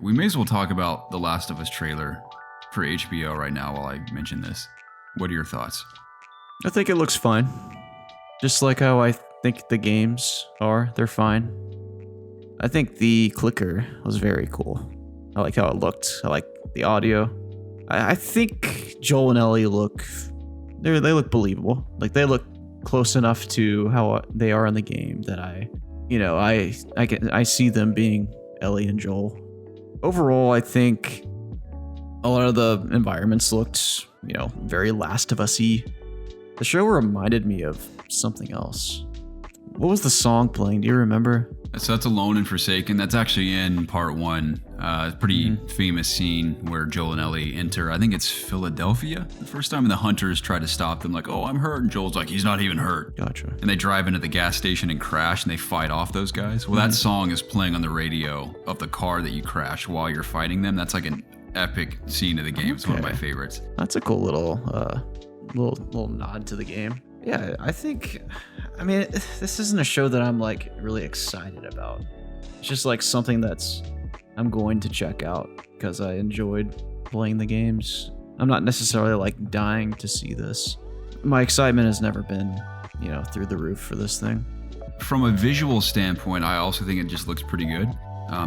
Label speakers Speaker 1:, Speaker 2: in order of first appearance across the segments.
Speaker 1: We may as well talk about the Last of Us trailer for HBO right now while I mention this. What are your thoughts?
Speaker 2: I think it looks fine. Just like how I think the games are, they're fine. I think the clicker was very cool. I like how it looked. I like the audio. I think Joel and Ellie they look believable. Like they look close enough to how they are in the game that I see them being Ellie and Joel. Overall, I think a lot of the environments looked, very Last of Us-y. The show reminded me of something else. What was the song playing? Do you remember?
Speaker 1: So that's Alone and Forsaken. That's actually in part one. Pretty famous scene where Joel and Ellie enter. I think it's Philadelphia the first time, and the hunters try to stop them like, oh, I'm hurt. And Joel's like, he's not even hurt.
Speaker 2: Gotcha.
Speaker 1: And they drive into the gas station and crash, and they fight off those guys. Well, that song is playing on the radio of the car that you crash while you're fighting them. That's like an epic scene of the game. It's one of my favorites.
Speaker 2: That's a cool little nod to the game. Yeah, this isn't a show that I'm like really excited about. It's just like something that's I'm going to check out because I enjoyed playing the games. I'm not necessarily like dying to see this. My excitement has never been, through the roof for this thing.
Speaker 1: From a visual standpoint, I also think it just looks pretty good.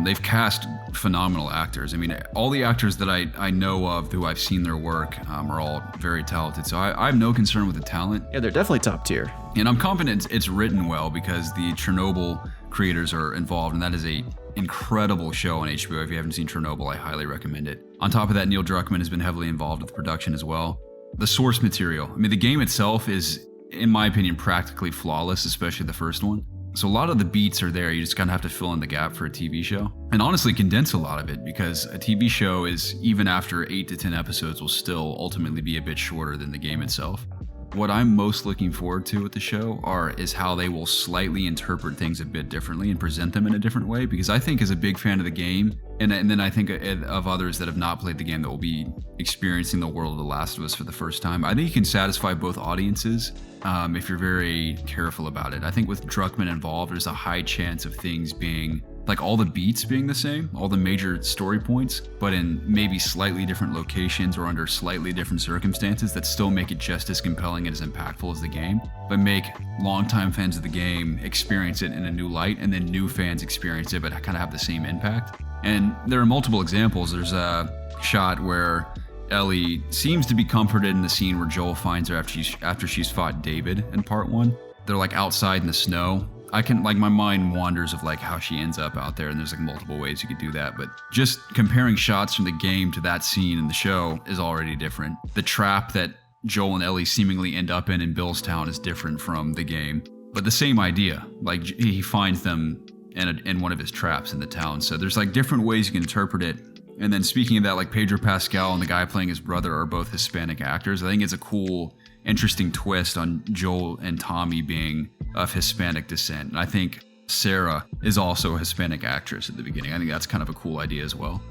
Speaker 1: They've cast phenomenal actors. I mean, all the actors that I know of who I've seen their work are all very talented. So I have no concern with the talent.
Speaker 2: Yeah, they're definitely top tier.
Speaker 1: And I'm confident it's written well because the Chernobyl creators are involved, and that is a incredible show on HBO. If you haven't seen Chernobyl, I highly recommend it. On top of that, Neil Druckmann has been heavily involved with the production as well. The source material. I mean, the game itself is, in my opinion, practically flawless, especially the first one. So a lot of the beats are there. You just kind of have to fill in the gap for a TV show. And honestly, condense a lot of it because a TV show is, even after 8 to 10 episodes, will still ultimately be a bit shorter than the game itself. What I'm most looking forward to with the show is how they will slightly interpret things a bit differently and present them in a different way. Because I think as a big fan of the game, and then I think of others that have not played the game that will be experiencing the world of The Last of Us for the first time, I think you can satisfy both audiences if you're very careful about it. I think with Druckmann involved, there's a high chance of things being like all the beats being the same, all the major story points, but in maybe slightly different locations or under slightly different circumstances that still make it just as compelling and as impactful as the game, but make longtime fans of the game experience it in a new light, and then new fans experience it but kind of have the same impact. And there are multiple examples. There's a shot where Ellie seems to be comforted in the scene where Joel finds her after she's fought David in part one. They're like outside in the snow. My mind wanders of like how she ends up out there, and there's like multiple ways you could do that, but just comparing shots from the game to that scene in the show is already different. The trap that Joel and Ellie seemingly end up in Billstown is different from the game, but the same idea. Like he finds them in one of his traps in the town. So there's like different ways you can interpret it. And then speaking of that, like Pedro Pascal and the guy playing his brother are both Hispanic actors. I think it's a cool, interesting twist on Joel and Tommy being of Hispanic descent. And I think Sarah is also a Hispanic actress at the beginning. I think that's kind of a cool idea as well.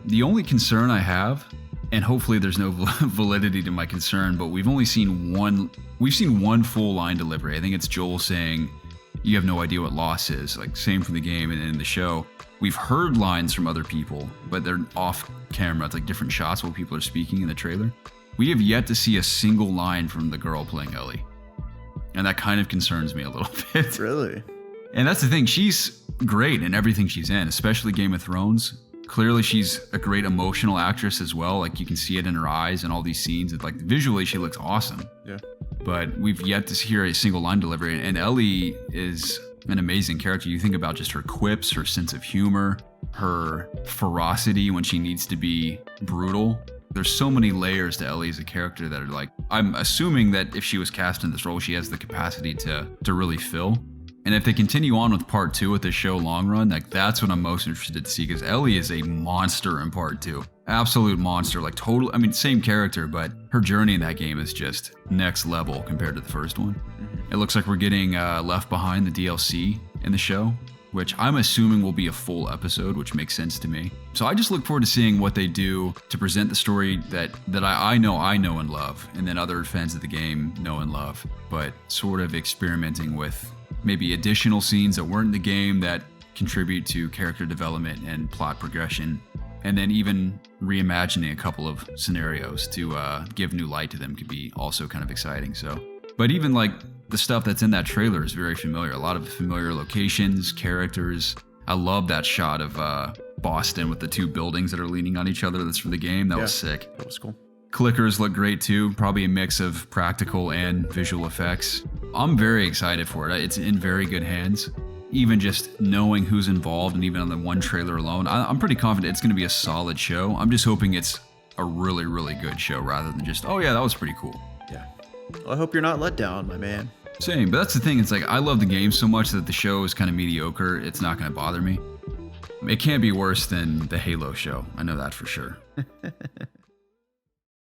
Speaker 1: The only concern I have, and hopefully there's no validity to my concern, but we've seen one full line delivery. I think it's Joel saying, you have no idea what loss is, like same from the game and in the show. We've heard lines from other people, but they're off camera. It's like different shots while people are speaking in the trailer. We have yet to see a single line from the girl playing Ellie. And that kind of concerns me a little bit.
Speaker 2: Really?
Speaker 1: And that's the thing. She's great in everything she's in, especially Game of Thrones. Clearly, she's a great emotional actress as well. Like, you can see it in her eyes and all these scenes. It's like, visually, she looks awesome.
Speaker 2: Yeah.
Speaker 1: But we've yet to hear a single line delivery. And Ellie is an amazing character. You think about just her quips, her sense of humor, her ferocity when she needs to be brutal. There's so many layers to Ellie as a character that are like, I'm assuming that if she was cast in this role, she has the capacity to really fill. And if they continue on with part 2 with this show long run, like that's what I'm most interested to see, because Ellie is a monster in part 2. Absolute monster, like total, same character, but her journey in that game is just next level compared to the first one. It looks like we're getting Left Behind, the DLC in the show, which I'm assuming will be a full episode, which makes sense to me. So I just look forward to seeing what they do to present the story that I know and love, and then other fans of the game know and love, but sort of experimenting with maybe additional scenes that weren't in the game that contribute to character development and plot progression, And then even reimagining a couple of scenarios to give new light to them could be also kind of exciting. So, but even like the stuff that's in that trailer is very familiar. A lot of familiar locations, characters. I love that shot of Boston with the two buildings that are leaning on each other. That's from the game. That was sick.
Speaker 2: That was cool.
Speaker 1: Clickers look great too. Probably a mix of practical and visual effects. I'm very excited for it. It's in very good hands. Even just knowing who's involved and even on the one trailer alone, I'm pretty confident it's going to be a solid show. I'm just hoping it's a really, really good show rather than just, oh yeah, that was pretty cool.
Speaker 2: Yeah. Well, I hope you're not let down, my man.
Speaker 1: Same, but that's the thing. It's like I love the game so much that the show is kind of mediocre. It's not going to bother me. It can't be worse than the Halo show. I know that for sure.